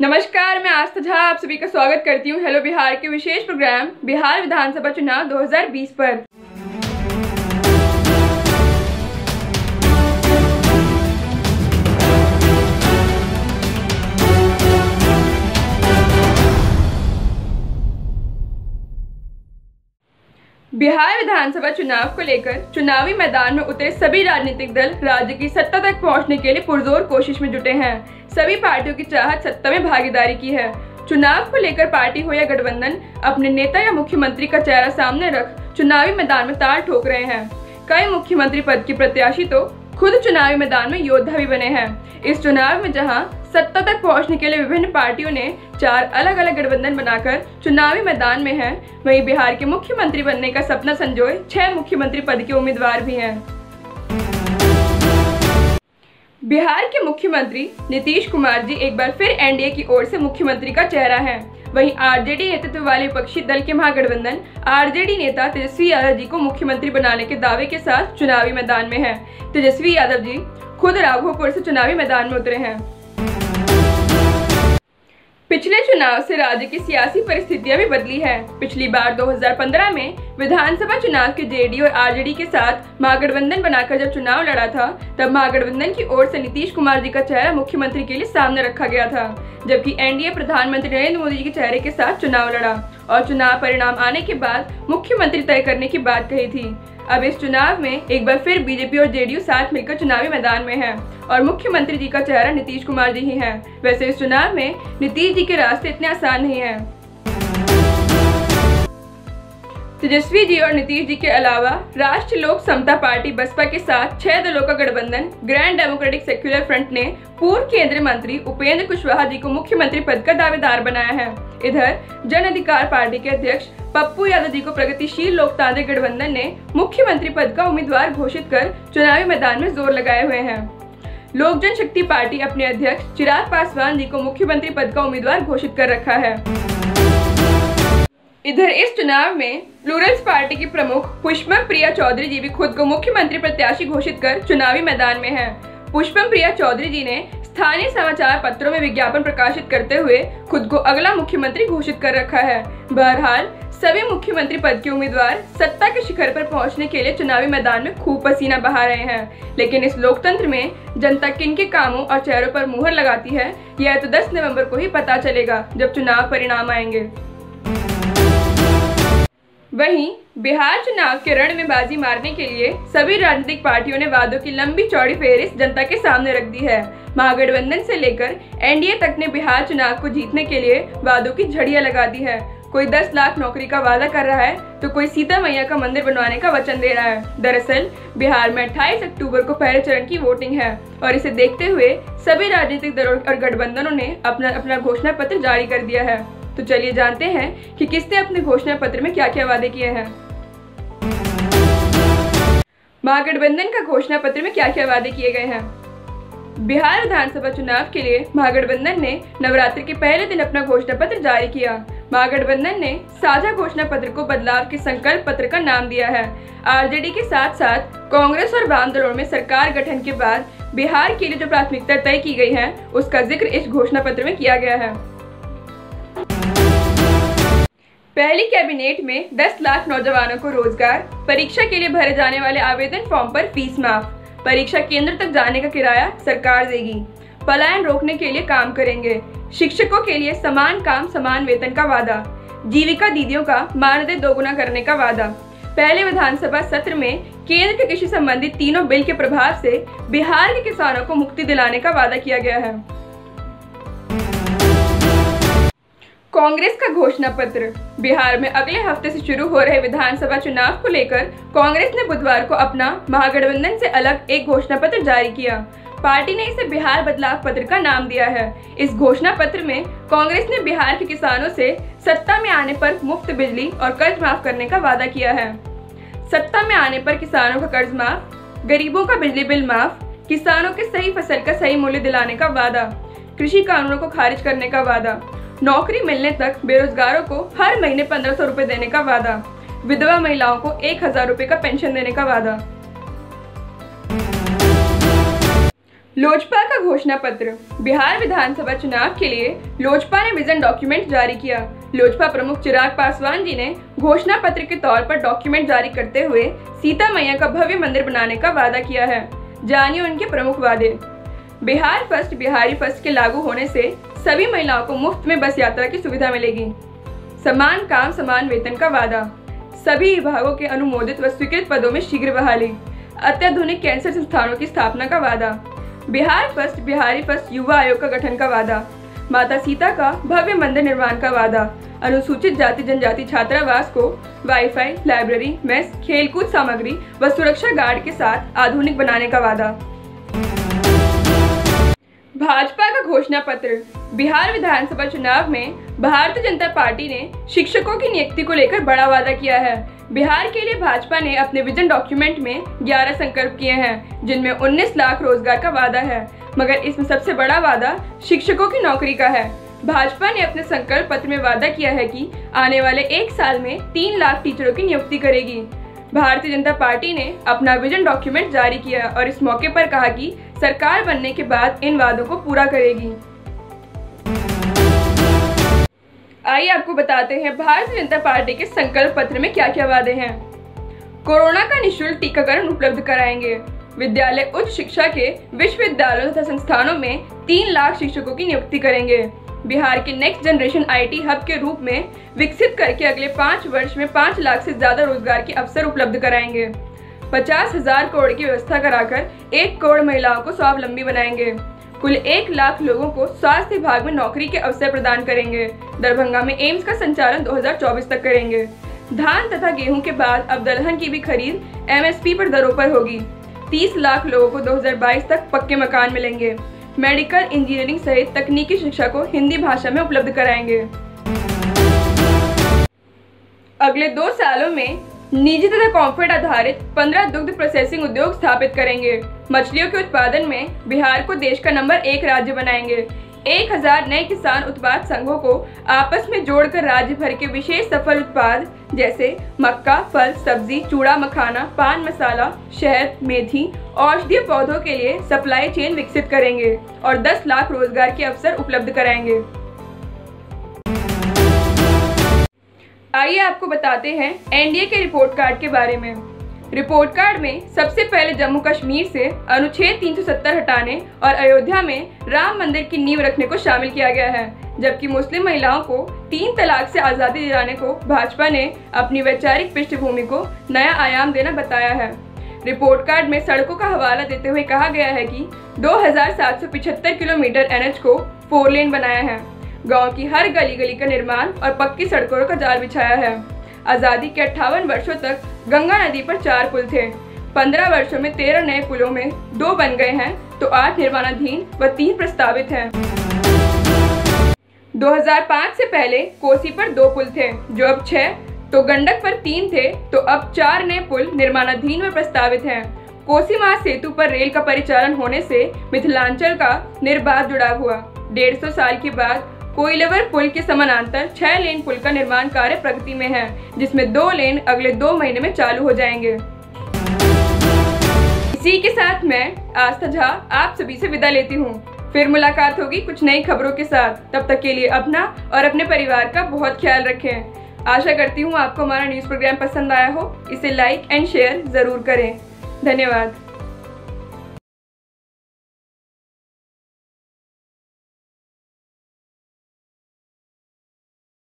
नमस्कार, मैं आस्था झा आप सभी का स्वागत करती हूँ हेलो बिहार के विशेष प्रोग्राम बिहार विधानसभा चुनाव 2020 पर। बिहार विधानसभा चुनाव को लेकर चुनावी मैदान में उतरे सभी राजनीतिक दल राज्य की सत्ता तक पहुंचने के लिए पुरजोर कोशिश में जुटे हैं। सभी पार्टियों की चाहत सत्ता में भागीदारी की है। चुनाव को लेकर पार्टी हो या गठबंधन अपने नेता या मुख्यमंत्री का चेहरा सामने रख चुनावी मैदान में ताल ठोक रहे हैं। कई मुख्यमंत्री पद के प्रत्याशी तो खुद चुनावी मैदान में योद्धा भी बने हैं। इस चुनाव में जहां सत्ता तक पहुंचने के लिए विभिन्न पार्टियों ने 4 अलग अलग गठबंधन बनाकर चुनावी मैदान में हैं, वहीं बिहार के मुख्यमंत्री बनने का सपना संजोए 6 मुख्यमंत्री पद के उम्मीदवार भी हैं। बिहार के मुख्यमंत्री नीतीश कुमार जी एक बार फिर एनडीए की ओर से मुख्यमंत्री का चेहरा हैं। वहीं आरजेडी नेतृत्व वाले विपक्षी दल के महागठबंधन आरजेडी नेता तेजस्वी यादव जी को मुख्यमंत्री बनाने के दावे के साथ चुनावी मैदान में हैं। तेजस्वी यादव जी खुद राघोपुर से चुनावी मैदान में उतरे हैं। पिछले चुनाव से राज्य की सियासी परिस्थितियां भी बदली है। पिछली बार 2015 में विधानसभा चुनाव के जेडीयू और आरजेडी के साथ महागठबंधन बनाकर जब चुनाव लड़ा था, तब महागठबंधन की ओर से नीतीश कुमार जी का चेहरा मुख्यमंत्री के लिए सामने रखा गया था, जबकि एनडीए प्रधानमंत्री नरेंद्र मोदी जी के चेहरे के साथ चुनाव लड़ा और चुनाव परिणाम आने के बाद मुख्यमंत्री तय करने की बात कही थी। अब इस चुनाव में एक बार फिर बीजेपी और जेडीयू साथ मिलकर चुनावी मैदान में हैं और मुख्यमंत्री जी का चेहरा नीतीश कुमार जी ही हैं। वैसे इस चुनाव में नीतीश जी के रास्ते इतने आसान नहीं हैं। तेजस्वी जी और नीतीश जी के अलावा राष्ट्रीय लोक समता पार्टी बसपा के साथ 6 दलों का गठबंधन ग्रैंड डेमोक्रेटिक सेक्युलर फ्रंट ने पूर्व केंद्रीय मंत्री उपेंद्र कुशवाहा जी को मुख्यमंत्री पद का दावेदार बनाया है। इधर जन अधिकार पार्टी के अध्यक्ष पप्पू यादव जी को प्रगतिशील लोकतांत्रिक गठबंधन ने मुख्यमंत्री पद का उम्मीदवार घोषित कर चुनावी मैदान में जोर लगाए हुए हैं। लोक जनशक्ति पार्टी अपने अध्यक्ष चिराग पासवान जी को मुख्यमंत्री पद का उम्मीदवार घोषित कर रखा है। इधर इस चुनाव में प्लूरल्स पार्टी की प्रमुख पुष्पम प्रिया चौधरी जी भी खुद को मुख्यमंत्री प्रत्याशी घोषित कर चुनावी मैदान में हैं। पुष्पम प्रिया चौधरी जी ने स्थानीय समाचार पत्रों में विज्ञापन प्रकाशित करते हुए खुद को अगला मुख्यमंत्री घोषित कर रखा है। बहरहाल सभी मुख्यमंत्री पद के उम्मीदवार सत्ता के शिखर पर पहुंचने के लिए चुनावी मैदान में खूब पसीना बहा रहे हैं, लेकिन इस लोकतंत्र में जनता किनके कामों और चेहरों पर मुहर लगाती है, यह तो 10 नवंबर को ही पता चलेगा जब चुनाव परिणाम आएंगे। वहीं बिहार चुनाव के रण में बाजी मारने के लिए सभी राजनीतिक पार्टियों ने वादों की लंबी चौड़ी फेहरिस्त जनता के सामने रख दी है। महागठबंधन से लेकर एनडीए तक ने बिहार चुनाव को जीतने के लिए वादों की झड़ियां लगा दी है। कोई 10 लाख नौकरी का वादा कर रहा है तो कोई सीता मैया का मंदिर बनवाने का वचन दे रहा है। दरअसल बिहार में 28 अक्टूबर को पहले चरण की वोटिंग है और इसे देखते हुए सभी राजनीतिक दलों और गठबंधनों ने अपना घोषणा पत्र जारी कर दिया है। तो चलिए जानते हैं कि किसने अपने घोषणा पत्र में क्या क्या वादे किए हैं। महागठबंधन का घोषणा पत्र में क्या क्या वादे किए गए हैं। बिहार विधानसभा चुनाव के लिए महागठबंधन ने नवरात्रि के पहले दिन अपना घोषणा पत्र जारी किया। महागठबंधन ने साझा घोषणा पत्र को बदलाव के संकल्प पत्र का नाम दिया है। आरजेडी के साथ साथ कांग्रेस और वाम दलों में सरकार गठन के बाद बिहार के लिए जो प्राथमिकता तय की गई है, उसका जिक्र इस घोषणा पत्र में किया गया है। पहली कैबिनेट में 10 लाख नौजवानों को रोजगार, परीक्षा के लिए भरे जाने वाले आवेदन फॉर्म पर फीस माफ, परीक्षा केंद्र तक जाने का किराया सरकार देगी, पलायन रोकने के लिए काम करेंगे, शिक्षकों के लिए समान काम समान वेतन का वादा, जीविका दीदियों का मानदेय दोगुना करने का वादा। पहले विधानसभा सत्र में केंद्र के कृषि संबंधी तीनों बिल के प्रभाव से बिहार के किसानों को मुक्ति दिलाने का वादा किया गया है। कांग्रेस का घोषणा पत्र। बिहार में अगले हफ्ते से शुरू हो रहे विधानसभा चुनाव को लेकर कांग्रेस ने बुधवार को अपना महागठबंधन से अलग एक घोषणा पत्र जारी किया। पार्टी ने इसे बिहार बदलाव पत्र का नाम दिया है। इस घोषणा पत्र में कांग्रेस ने बिहार के किसानों से सत्ता में आने पर मुफ्त बिजली और कर्ज माफ करने का वादा किया है। सत्ता में आने पर किसानों का कर्ज माफ, गरीबों का बिजली बिल माफ, किसानों के सही फसल का सही मूल्य दिलाने का वादा, कृषि कानूनों को खारिज करने का वादा, नौकरी मिलने तक बेरोजगारों को हर महीने 1500 रुपए देने का वादा, विधवा महिलाओं को 1000 रुपए का पेंशन देने का वादा। लोजपा का घोषणा पत्र। बिहार विधानसभा चुनाव के लिए लोजपा ने विजन डॉक्यूमेंट जारी किया। लोजपा प्रमुख चिराग पासवान जी ने घोषणा पत्र के तौर पर डॉक्यूमेंट जारी करते हुए सीता मैया का भव्य मंदिर बनाने का वादा किया है। जानिए उनके प्रमुख वादे। बिहार फर्स्ट, बिहारी फर्स्ट के लागू होने से सभी महिलाओं को मुफ्त में बस यात्रा की सुविधा मिलेगी। समान काम समान वेतन का वादा। सभी विभागों के अनुमोदित व स्वीकृत पदों में शीघ्र बहाली। अत्याधुनिक कैंसर संस्थानों की स्थापना का वादा। बिहार फर्स्ट, बिहारी फर्स्ट युवा आयोग का गठन का वादा। माता सीता का भव्य मंदिर निर्माण का वादा। अनुसूचित जाति जनजाति छात्रावास को वाईफाई, लाइब्रेरी, मेस, खेलकूद सामग्री व सुरक्षा गार्ड के साथ आधुनिक बनाने का वादा। भाजपा का घोषणा पत्र। बिहार विधानसभा चुनाव में भारतीय जनता पार्टी ने शिक्षकों की नियुक्ति को लेकर बड़ा वादा किया है। बिहार के लिए भाजपा ने अपने विजन डॉक्यूमेंट में 11 संकल्प किए हैं, जिनमें 19 लाख रोजगार का वादा है, मगर इसमें सबसे बड़ा वादा शिक्षकों की नौकरी का है। भाजपा ने अपने संकल्प पत्र में वादा किया है कि आने वाले 1 साल में 3 लाख टीचरों की नियुक्ति करेगी। भारतीय जनता पार्टी ने अपना विजन डॉक्यूमेंट जारी किया और इस मौके पर कहा कि सरकार बनने के बाद इन वादों को पूरा करेगी। आइए आपको बताते हैं भारतीय जनता पार्टी के संकल्प पत्र में क्या क्या वादे हैं। कोरोना का निःशुल्क टीकाकरण उपलब्ध कराएंगे। विद्यालय उच्च शिक्षा के विश्वविद्यालयों तथा संस्थानों में 3 लाख शिक्षकों की नियुक्ति करेंगे। बिहार के नेक्स्ट जनरेशन IT हब के रूप में विकसित करके अगले 5 वर्ष में 5 लाख से ज्यादा रोजगार के अवसर उपलब्ध कराएंगे। 50,000 करोड़ की व्यवस्था कराकर 1 करोड़ महिलाओं को स्वावलंबी बनाएंगे। कुल 1 लाख लोगों को स्वास्थ्य विभाग में नौकरी के अवसर प्रदान करेंगे। दरभंगा में एम्स का संचालन 2024 तक करेंगे। धान तथा गेहूं के बाद अब दलहन की भी खरीद MSP पर दरों पर होगी। 30 लाख लोगों को 2022 तक पक्के मकान मिलेंगे। मेडिकल, इंजीनियरिंग सहित तकनीकी शिक्षा को हिंदी भाषा में उपलब्ध कराएंगे। अगले 2 सालों में निजी तथा कॉर्पोरेट आधारित 15 दुग्ध प्रोसेसिंग उद्योग स्थापित करेंगे। मछलियों के उत्पादन में बिहार को देश का नंबर 1 राज्य बनाएंगे। 1000 नए किसान उत्पाद संघों को आपस में जोड़कर राज्य भर के विशेष सफल उत्पाद जैसे मक्का, फल, सब्जी, चूड़ा, मखाना, पान मसाला, शहद, मेथी, औषधीय पौधों के लिए सप्लाई चेन विकसित करेंगे और 10 लाख रोजगार के अवसर उपलब्ध कराएंगे। आइए आपको बताते हैं NDA के रिपोर्ट कार्ड के बारे में। रिपोर्ट कार्ड में सबसे पहले जम्मू कश्मीर से अनुच्छेद 370 हटाने और अयोध्या में राम मंदिर की नींव रखने को शामिल किया गया है, जबकि मुस्लिम महिलाओं को 3 तलाक से आज़ादी दिलाने को भाजपा ने अपनी वैचारिक पृष्ठभूमि को नया आयाम देना बताया है। रिपोर्ट कार्ड में सड़कों का हवाला देते हुए कहा गया है कि 2775 किलोमीटर NH को 4 लेन बनाया है। गांव की हर गली गली का निर्माण और पक्की सड़कों का जाल बिछाया है। आज़ादी के 58 वर्षों तक गंगा नदी पर 4 पुल थे। 15 वर्षों में 13 नए पुलों में 2 बन गए हैं तो 8 निर्माणाधीन व 3 प्रस्तावित हैं। 2005 से पहले कोसी पर 2 पुल थे जो अब 6, तो गंडक पर 3 थे तो अब 4 नए पुल निर्माणाधीन व प्रस्तावित हैं। कोसी महासेतु पर रेल का परिचालन होने से मिथिलांचल का निर्बाध जुड़ाव हुआ। 150 साल के बाद कोइलवर पुल के समानांतर 6 लेन पुल का निर्माण कार्य प्रगति में है, जिसमें 2 लेन अगले 2 महीने में चालू हो जाएंगे। इसी के साथ मैं आस्था झा आप सभी से विदा लेती हूँ। फिर मुलाकात होगी कुछ नई खबरों के साथ। तब तक के लिए अपना और अपने परिवार का बहुत ख्याल रखें। आशा करती हूँ आपको हमारा न्यूज़ प्रोग्राम पसंद आया हो। इसे लाइक एंड शेयर जरूर करें। धन्यवाद।